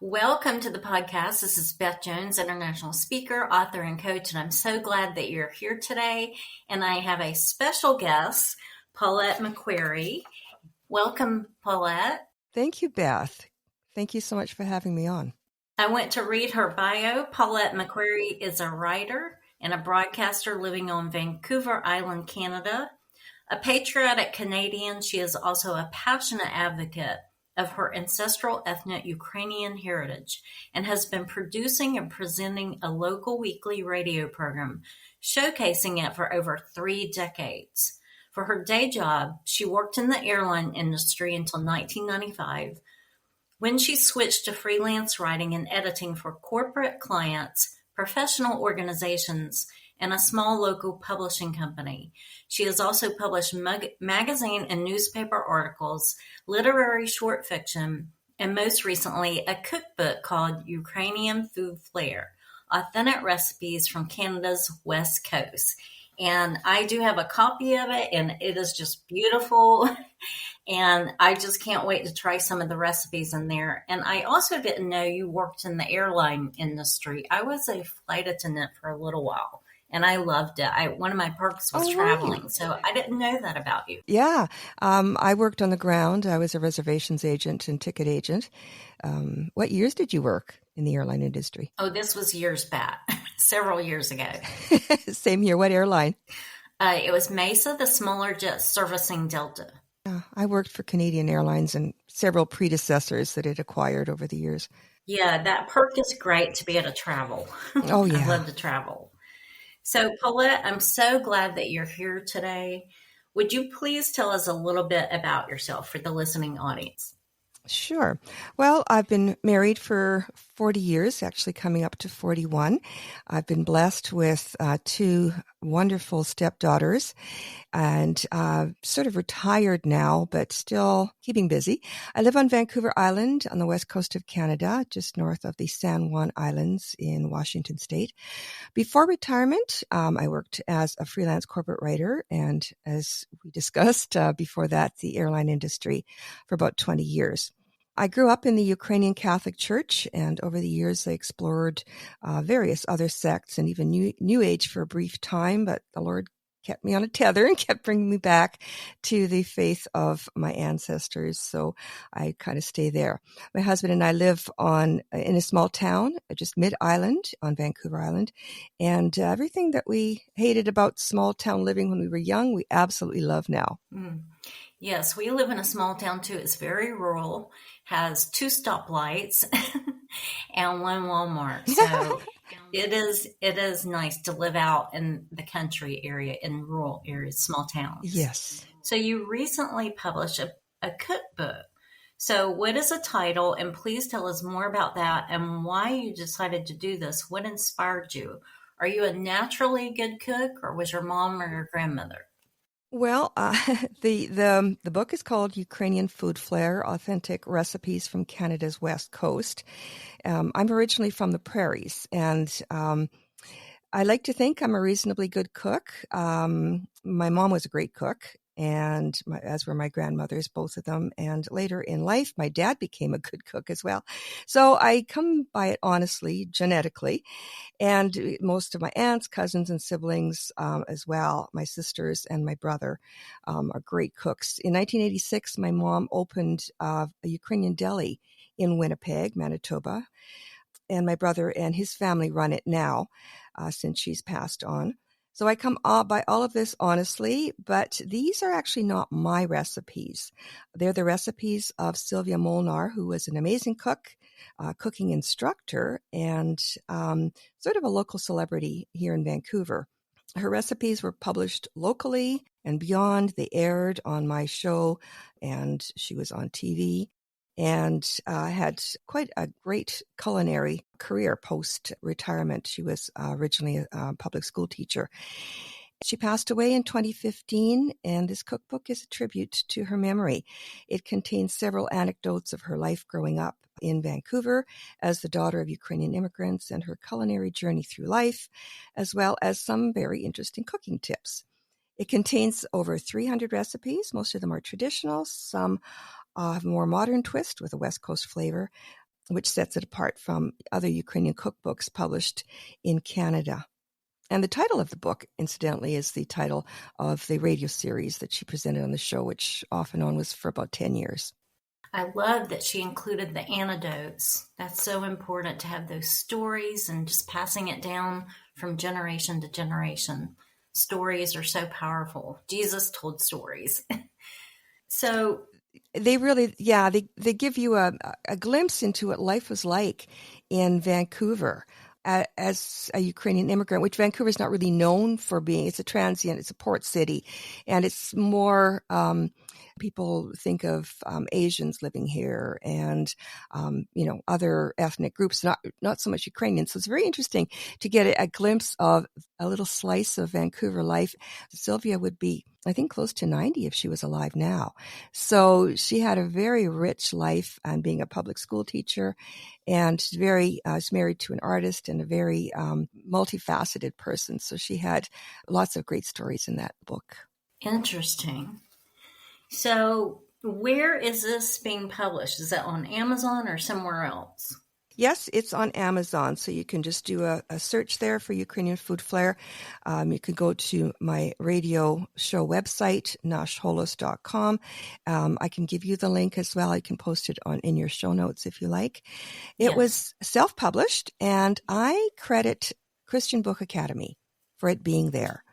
Welcome to the podcast. This is Beth Jones, international speaker, author, and coach, and I'm so glad that you're here today. And I have a special guest, Paulette MacQuarrie. Welcome, Paulette. Thank you, Beth. Thank you so much for having me on. I went to read her bio. Paulette MacQuarrie is a writer and a broadcaster living on Vancouver Island, Canada. A patriotic Canadian, she is also a passionate advocate of her ancestral ethnic Ukrainian heritage and has been producing and presenting a local weekly radio program, showcasing it for over 3 decades. For her day job, she worked in the airline industry until 1995, when she switched to freelance writing and editing for corporate clients, professional organizations, and a small local publishing company. She has also published magazine and newspaper articles, literary short fiction, and most recently a cookbook called Ukrainian Food Flair, Authentic Recipes from Canada's West Coast. And I do have a copy of it, and it is just beautiful. And I just can't wait to try some of the recipes in there. And I also didn't know you worked in the airline industry. I was a flight attendant for a little while, and I loved it. One of my perks was traveling, so I didn't know that about you. Yeah, I worked on the ground. I was a reservations agent and ticket agent. What years did you work in the airline industry? Oh, this was years back, several years ago. Same here. What airline? It was Mesa, the smaller jet servicing Delta. Yeah, I worked for Canadian Airlines and several predecessors that it acquired over the years. Yeah, that perk is great to be able to travel. Oh, yeah. I love to travel. So, Paulette, I'm so glad that you're here today. Would you please tell us a little bit about yourself for the listening audience? Sure. Well, I've been married for 40 years, actually coming up to 41. I've been blessed with 2 wonderful stepdaughters and sort of retired now, but still keeping busy. I live on Vancouver Island on the west coast of Canada, just north of the San Juan Islands in Washington State. Before retirement, I worked as a freelance corporate writer and, as we discussed before that, the airline industry for about 20 years. I grew up in the Ukrainian Catholic Church, and over the years I explored various other sects and even New Age for a brief time, but the Lord kept me on a tether and kept bringing me back to the faith of my ancestors. So I kind of stay there. My husband and I live in a small town, just mid-island on Vancouver Island. And everything that we hated about small town living when we were young, we absolutely love now. Yes, we live in a small town too. It's very rural, has 2 stoplights and 1 Walmart. So it is nice to live out in the country area, in rural areas, small towns. Yes. So you recently published a cookbook. So what is the title? And please tell us more about that and why you decided to do this. What inspired you? Are you a naturally good cook, or was your mom or your grandmother? Well, the book is called Ukrainian Food Flair, Authentic Recipes from Canada's West Coast. I'm originally from the prairies, and I like to think I'm a reasonably good cook. My mom was a great cook, and as were my grandmothers, both of them. And later in life, my dad became a good cook as well. So I come by it honestly, genetically. And most of my aunts, cousins, and siblings as well, my sisters and my brother, are great cooks. In 1986, my mom opened a Ukrainian deli in Winnipeg, Manitoba. And my brother and his family run it now, since she's passed on. So I come by all of this honestly, but these are actually not my recipes. They're the recipes of Sylvia Molnar, who was an amazing cook, cooking instructor, and sort of a local celebrity here in Vancouver. Her recipes were published locally and beyond. They aired on my show, and she was on TV. And had quite a great culinary career post-retirement. She was originally a public school teacher. She passed away in 2015, and this cookbook is a tribute to her memory. It contains several anecdotes of her life growing up in Vancouver as the daughter of Ukrainian immigrants and her culinary journey through life, as well as some very interesting cooking tips. It contains over 300 recipes. Most of them are traditional. Some have a more modern twist with a West Coast flavor. which sets it apart from other Ukrainian cookbooks published in Canada. And the title of the book, incidentally, is the title of the radio series that she presented on the show, which off and on was for about 10 years. I love that she included the anecdotes. That's so important to have those stories and just passing it down from generation to generation. Stories are so powerful. Jesus told stories. So they really, they give you a glimpse into what life was like in Vancouver as a Ukrainian immigrant, which Vancouver is not really known for being. It's a transient, it's a port city, and it's more, people think of Asians living here and, other ethnic groups, not so much Ukrainian. So it's very interesting to get a glimpse of a little slice of Vancouver life. Sylvia would be, I think, close to 90 if she was alive now. So she had a very rich life and being a public school teacher, and she's married to an artist and a very multifaceted person. So she had lots of great stories in that book. Interesting. So where is this being published? Is that on Amazon or somewhere else? Yes, it's on Amazon, so you can just do a search there for Ukrainian Food Flair. You can go to my radio show website, nashholos.com. I can give you the link as well. I can post it in your show notes if you like. It was self-published, and I credit Christian Book Academy for it being there.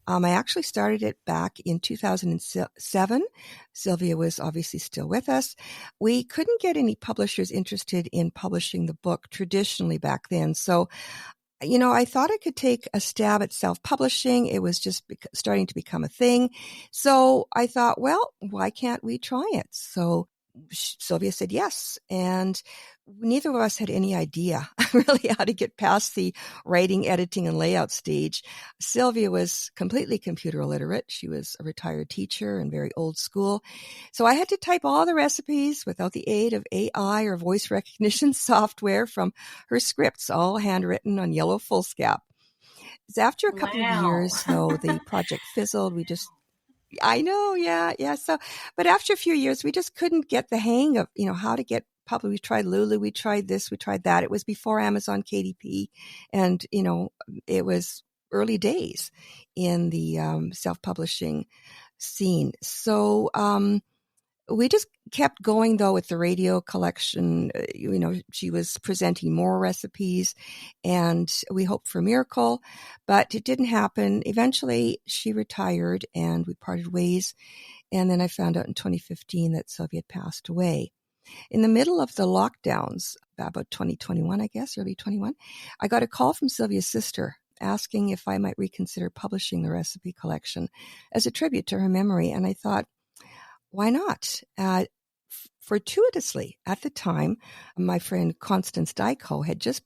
I actually started it back in 2007. Sylvia was obviously still with us. We couldn't get any publishers interested in publishing the book traditionally back then. So, I thought I could take a stab at self-publishing. It was just starting to become a thing. So I thought, well, why can't we try it? So Sylvia said yes, and neither of us had any idea really how to get past the writing, editing, and layout stage. Sylvia was completely computer illiterate. She was a retired teacher and very old school. So I had to type all the recipes without the aid of AI or voice recognition software from her scripts, all handwritten on yellow foolscap. After a couple of years, though, the project fizzled. I know, yeah. So, but after a few years, we just couldn't get the hang of, how to get published. We tried Lulu, we tried this, we tried that. It was before Amazon KDP, and, it was early days in the self-publishing scene. So, we just kept going, though, with the radio collection. She was presenting more recipes, and we hoped for a miracle, but it didn't happen. Eventually, she retired, and we parted ways. And then I found out in 2015 that Sylvia had passed away. In the middle of the lockdowns, about 2021, I guess, early 21, I got a call from Sylvia's sister asking if I might reconsider publishing the recipe collection as a tribute to her memory. And I thought, why not? Fortuitously, at the time, my friend Constance Dyko had just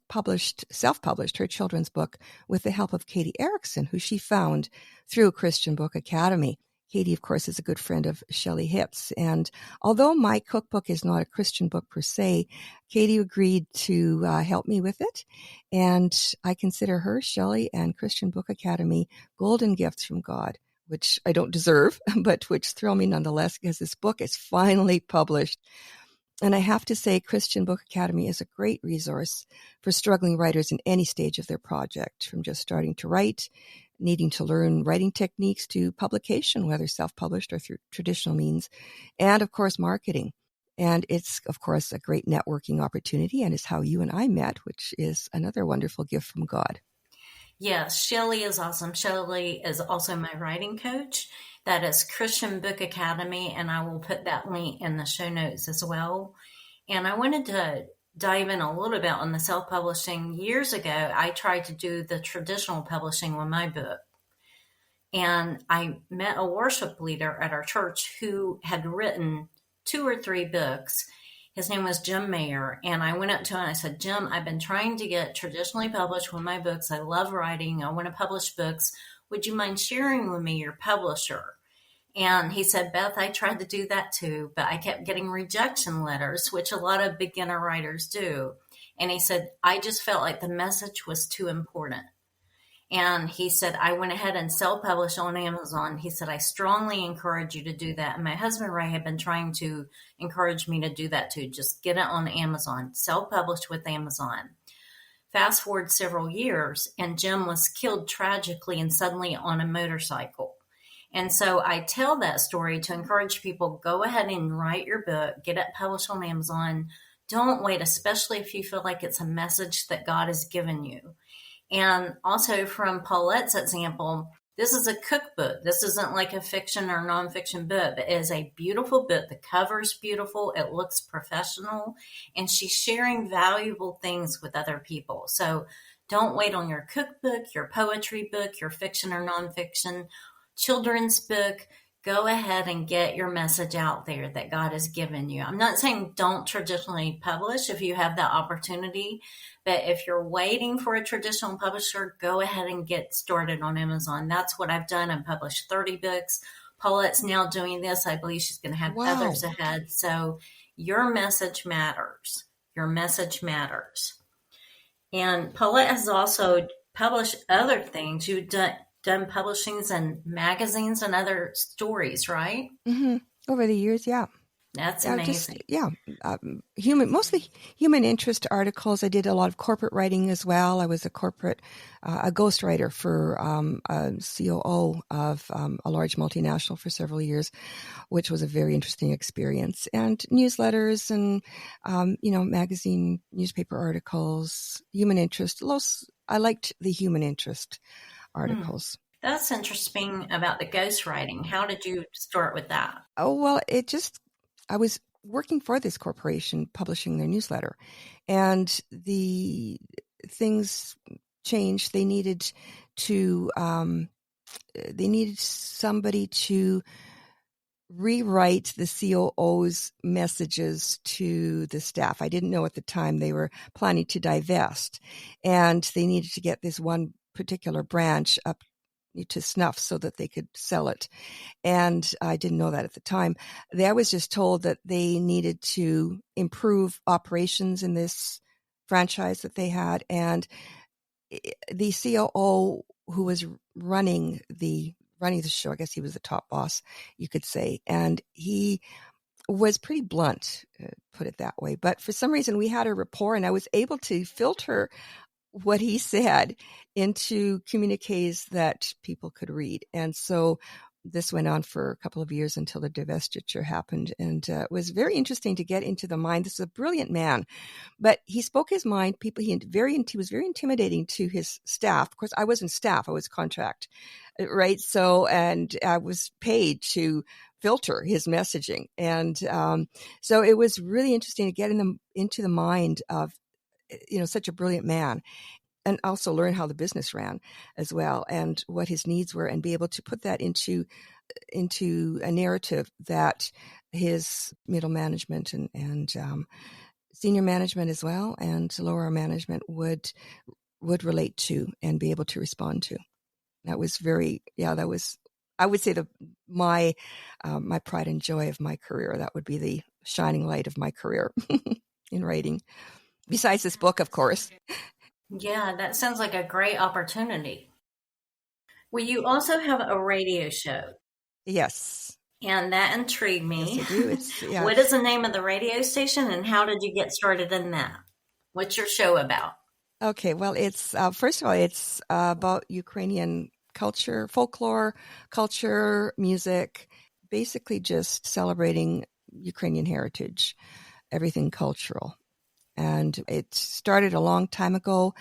self-published her children's book with the help of Katie Erickson, who she found through Christian Book Academy. Katie, of course, is a good friend of Shelley Hips. And although my cookbook is not a Christian book per se, Katie agreed to help me with it. And I consider her, Shelley, and Christian Book Academy golden gifts from God, which I don't deserve, but which thrill me nonetheless, because this book is finally published. And I have to say, Christian Book Academy is a great resource for struggling writers in any stage of their project, from just starting to write, needing to learn writing techniques, to publication, whether self-published or through traditional means, and, of course, marketing. And it's, of course, a great networking opportunity, and is how you and I met, which is another wonderful gift from God. Yes, Shelley is awesome. Shelley is also my writing coach. That is Christian Book Academy, and I will put that link in the show notes as well. And I wanted to dive in a little bit on the self-publishing. Years ago, I tried to do the traditional publishing with my book. And I met a worship leader at our church who had written 2 or 3 books. His name was Jim Mayer, and I went up to him and I said, Jim, I've been trying to get traditionally published with my books. I love writing. I want to publish books. Would you mind sharing with me your publisher? And he said, Beth, I tried to do that too, but I kept getting rejection letters, which a lot of beginner writers do. And he said, I just felt like the message was too important. And he said, I went ahead and self-published on Amazon. He said, I strongly encourage you to do that. And my husband, Ray, had been trying to encourage me to do that too. Just get it on Amazon, self-published with Amazon. Fast forward several years, and Jim was killed tragically and suddenly on a motorcycle. And so I tell that story to encourage people, go ahead and write your book, get it published on Amazon. Don't wait, especially if you feel like it's a message that God has given you. And also from Paulette's example, this is a cookbook. This isn't like a fiction or nonfiction book, but it is a beautiful book. The cover's beautiful. It looks professional. And she's sharing valuable things with other people. So don't wait on your cookbook, your poetry book, your fiction or nonfiction, children's book. Go ahead and get your message out there that God has given you. I'm not saying don't traditionally publish if you have that opportunity, but if you're waiting for a traditional publisher, go ahead and get started on Amazon. That's what I've done. I've published 30 books. Paulette's now doing this. I believe she's going to have others ahead. So your message matters. Your message matters. And Paulette has also published other things. You've done publishings and magazines and other stories, right? Mm-hmm. Over the years, yeah. That's amazing. Mostly human interest articles. I did a lot of corporate writing as well. I was a ghostwriter for a COO of a large multinational for several years, which was a very interesting experience. And newsletters and, magazine, newspaper articles, human interest. I liked the human interest articles. That's interesting about the ghostwriting. How did you start with that? Oh, well, I was working for this corporation publishing their newsletter, and the things changed. They needed somebody to rewrite the COO's messages to the staff. I didn't know at the time they were planning to divest, and they needed to get this one particular branch up to snuff so that they could sell it. And I didn't know that at the time. I was just told that they needed to improve operations in this franchise that they had. And the COO who was running the show, I guess he was the top boss, you could say. And he was pretty blunt, put it that way. But for some reason we had a rapport, and I was able to filter what he said into communiques that people could read. And so this went on for a couple of years until the divestiture happened. And it was very interesting to get into the mind. This is a brilliant man, but he spoke his mind. He was very intimidating to his staff. Of course, I wasn't staff. I was contract, right? So, and I was paid to filter his messaging. And so it was really interesting to get into the mind of such a brilliant man, and also learn how the business ran as well and what his needs were, and be able to put that into a narrative that his middle management and senior management as well and lower management would relate to and be able to respond to. That was I would say my pride and joy of my career. That would be the shining light of my career in writing. Besides this book, of course. Yeah, that sounds like a great opportunity. Well, you also have a radio show. Yes. And that intrigued me. Yes, I do. What is the name of the radio station, and how did you get started in that? What's your show about? Okay, well, it's first of all, it's about Ukrainian culture, folklore, culture, music, basically just celebrating Ukrainian heritage, everything cultural. And it started a long time ago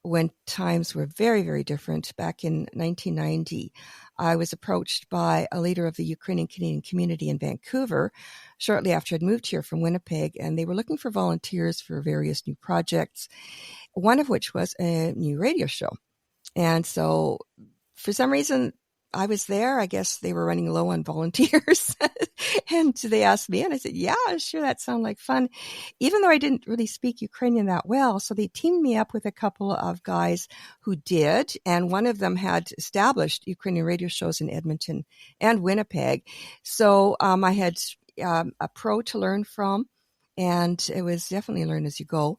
when times were very, very different. Back in 1990, I was approached by a leader of the Ukrainian Canadian community in Vancouver shortly after I'd moved here from Winnipeg, and they were looking for volunteers for various new projects, one of which was a new radio show. And so for some reason, I was there. I guess they were running low on volunteers. And they asked me, and I said, yeah, sure, that sounded like fun, even though I didn't really speak Ukrainian that well. So they teamed me up with a couple of guys who did, and one of them had established Ukrainian radio shows in Edmonton and Winnipeg. So I had a pro to learn from, and it was definitely learn as you go.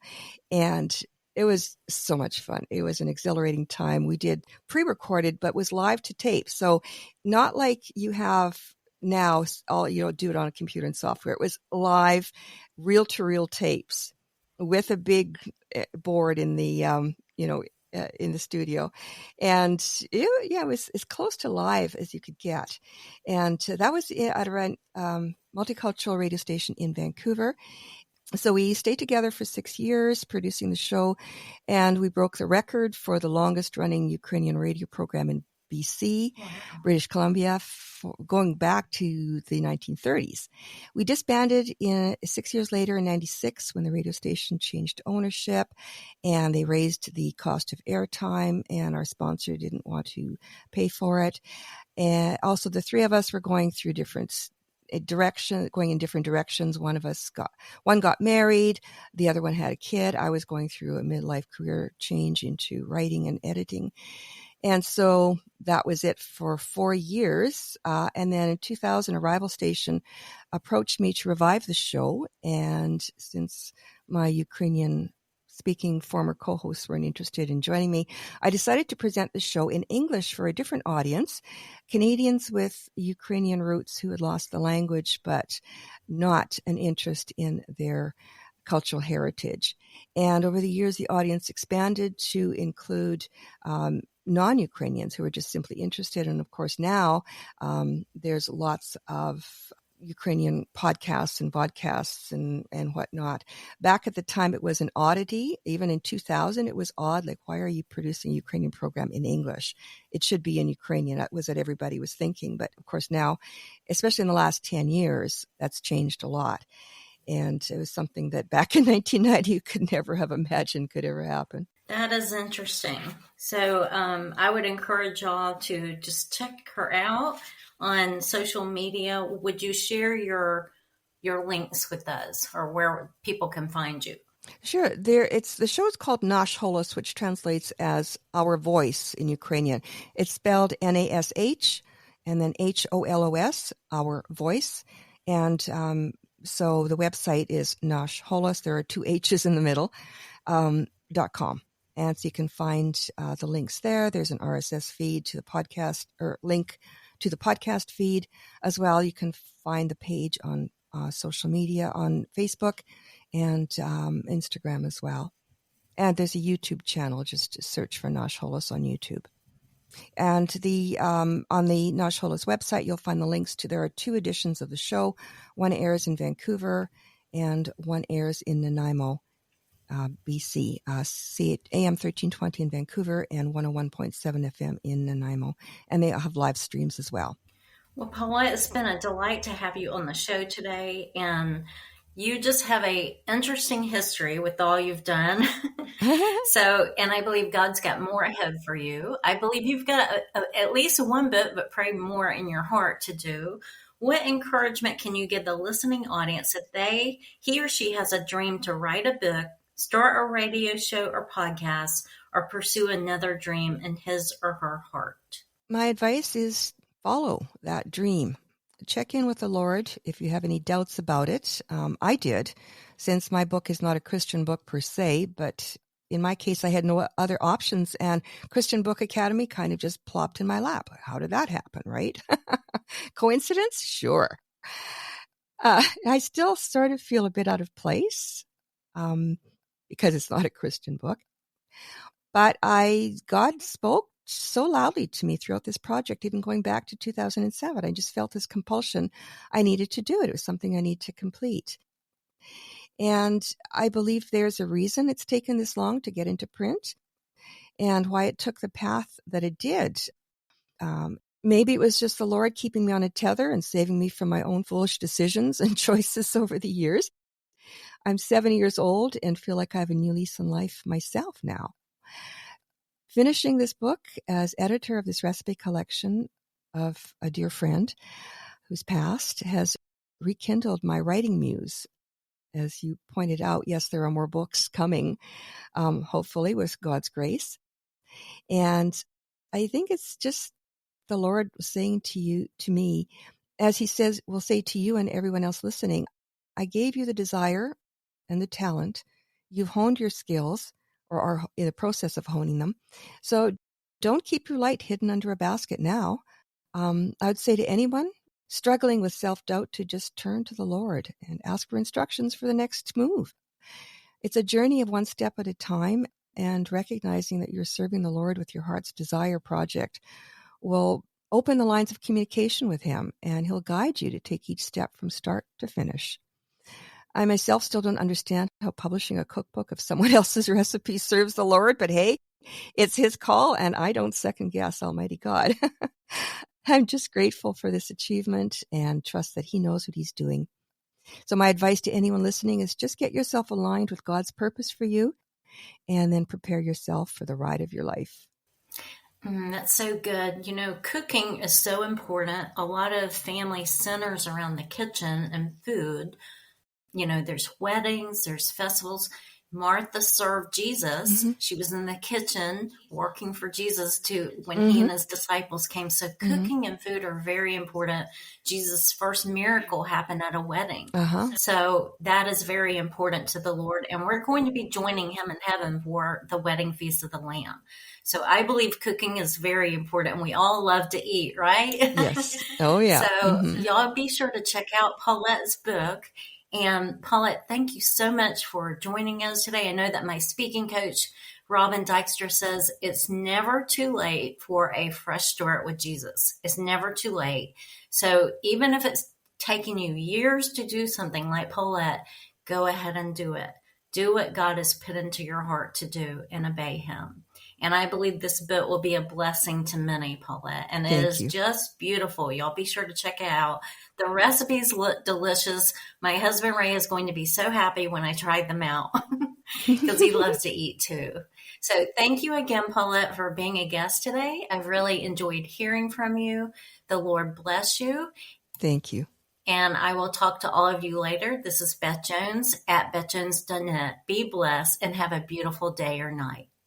And It was so much fun. It was an exhilarating time. We did pre-recorded, but was live to tape. So not like you have now, all do it on a computer and software. It was live, reel-to-reel tapes with a big board in the in the studio, and it was as close to live as you could get. And that was at a multicultural radio station in Vancouver. So we stayed together for 6 years producing the show, and we broke the record for the longest running Ukrainian radio program in BC, wow. British Columbia, going back to the 1930s. We disbanded 6 years later in 96 when the radio station changed ownership, and they raised the cost of airtime, and our sponsor didn't want to pay for it. And also the three of us were going through going in different directions. One got married, the other one had a kid. I was going through a midlife career change into writing and editing. And so that was it for 4 years. And then in 2000, a rival station approached me to revive the show. And since my Ukrainian speaking former co-hosts weren't interested in joining me, I decided to present the show in English for a different audience, Canadians with Ukrainian roots who had lost the language but not an interest in their cultural heritage. And over the years, the audience expanded to include non-Ukrainians who are just simply interested. And of course, now there's lots of Ukrainian podcasts and vodcasts and whatnot. Back at the time, it was an oddity. Even in 2000, it was odd. Like, why are you producing a Ukrainian program in English? It should be in Ukrainian. That was what everybody was thinking. But of course now, especially in the last 10 years, that's changed a lot. And it was something that back in 1990, you could never have imagined could ever happen. That is interesting. So I would encourage y'all to just check her out on social media. Would you share your links with us, or where people can find you? Sure. The show is called Nash Holos, which translates as Our Voice in Ukrainian. It's spelled Nash and then HOLOS, Our Voice. And so the website is Nash Holos. There are 2 H's in the middle, .com. And so you can find the links there. There's an RSS feed to the podcast, or link to the podcast feed as well. You can find the page on social media, on Facebook and Instagram as well. And there's a YouTube channel. Just search for Nash Holos on YouTube. And on the Nash Holos website, you'll find the links to, there are 2 editions of the show. One airs in Vancouver and one airs in Nanaimo, BC. See it AM 1320 in Vancouver and 101.7 FM in Nanaimo. And they have live streams as well. Well, Paulette, it's been a delight to have you on the show today. And you just have a interesting history with all you've done. And I believe God's got more ahead for you. I believe you've got at least one bit, but pray more in your heart to do. What encouragement can you give the listening audience if he or she has a dream to write a book, start a radio show or podcast, or pursue another dream in his or her heart? My advice is follow that dream. Check in with the Lord if you have any doubts about it. I did, since my book is not a Christian book per se, but in my case, I had no other options, and Christian Book Academy kind of just plopped in my lap. How did that happen, right? Coincidence? Sure. I still sort of feel a bit out of place because it's not a Christian book. But God spoke so loudly to me throughout this project, even going back to 2007. I just felt this compulsion. I needed to do it. It was something I need to complete. And I believe there's a reason it's taken this long to get into print and why it took the path that it did. Maybe it was just the Lord keeping me on a tether and saving me from my own foolish decisions and choices over the years. I'm 70 years old and feel like I have a new lease on life myself now. Finishing this book as editor of this recipe collection of a dear friend who's passed has rekindled my writing muse. As you pointed out, yes, there are more books coming, hopefully with God's grace. And I think it's just the Lord saying to me, as he says, will say to you and everyone else listening, I gave you the desire and the talent. You've honed your skills. or are in the process of honing them. So don't keep your light hidden under a basket now. I would say to anyone struggling with self-doubt to just turn to the Lord and ask for instructions for the next move. It's a journey of one step at a time, and recognizing that you're serving the Lord with your heart's desire project will open the lines of communication with him, and he'll guide you to take each step from start to finish. I myself still don't understand how publishing a cookbook of someone else's recipe serves the Lord, but hey, it's his call, and I don't second guess Almighty God. I'm just grateful for this achievement and trust that he knows what he's doing. So my advice to anyone listening is just get yourself aligned with God's purpose for you, and then prepare yourself for the ride of your life. That's so good. Cooking is so important. A lot of family centers around the kitchen and food. There's weddings, there's festivals. Martha served Jesus. Mm-hmm. She was in the kitchen working for Jesus when he and his disciples came. So cooking and food are very important. Jesus' first miracle happened at a wedding. So that is very important to the Lord. And we're going to be joining him in heaven for the wedding feast of the Lamb. So I believe cooking is very important. We all love to eat, right? Yes. Oh, yeah. So y'all be sure to check out Paulette's book. And Paulette, thank you so much for joining us today. I know that my speaking coach, Robin Dykstra, says it's never too late for a fresh start with Jesus. It's never too late. So even if it's taking you years to do something like Paulette, go ahead and do it. Do what God has put into your heart to do and obey him. And I believe this book will be a blessing to many, Paulette. And it is just beautiful. Y'all be sure to check it out. The recipes look delicious. My husband Ray is going to be so happy when I tried them out because he loves to eat too. So thank you again, Paulette, for being a guest today. I've really enjoyed hearing from you. The Lord bless you. Thank you. And I will talk to all of you later. This is Beth Jones at bethjones.net. Be blessed and have a beautiful day or night.